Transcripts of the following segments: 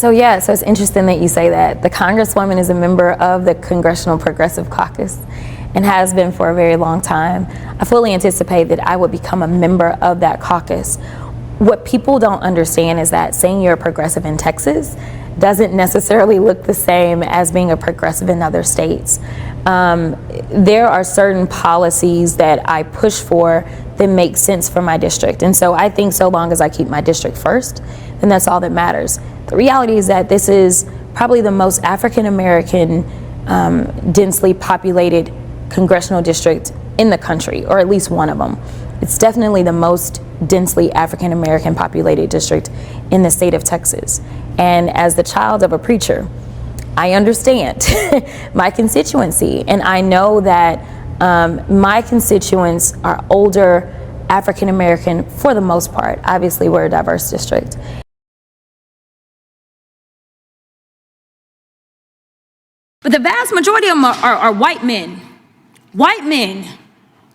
So it's interesting that you say that. The Congresswoman is a member of the Congressional Progressive Caucus and has been for a very long time. I fully anticipate that I would become a member of that caucus. What people don't understand is that saying you're a progressive in Texas doesn't necessarily look the same as being a progressive in other states. There are certain policies that I push for that make sense for my district. And so I think so long as I keep my district first, then that's all that matters. The reality is that this is probably the most African American densely populated congressional district in the country, or at least one of them. It's definitely the most densely African American populated district in the state of Texas. And as the child of a preacher, I understand my constituency, and I know that my constituents are older African American for the most part. Obviously, we're a diverse district. But the vast majority of them are white men. White men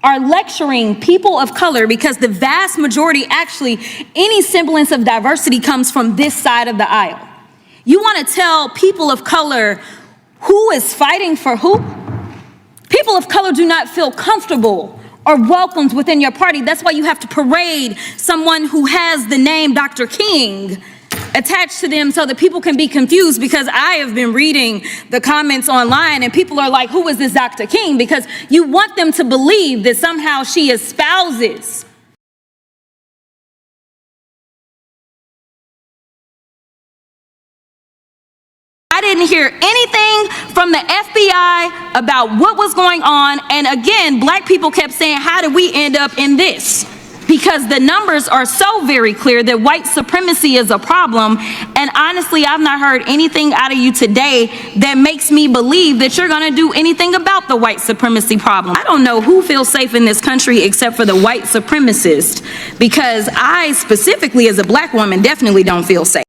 are lecturing people of color because the vast majority, actually, any semblance of diversity comes from this side of the aisle. You want to tell people of color who is fighting for who? People of color do not feel comfortable or welcomed within your party. That's why you have to parade someone who has the name Dr. King attached to them so that people can be confused, because I have been reading the comments online and people are like, who is this Dr. King? Because you want them to believe that somehow she espouses I didn't hear anything from the FBI about what was going on. And again, black people kept saying, how did we end up in this? Because the numbers are so very clear that white supremacy is a problem. And honestly, I've not heard anything out of you today that makes me believe that you're going to do anything about the white supremacy problem. I don't know who feels safe in this country except for the white supremacist, because I specifically as a black woman definitely don't feel safe.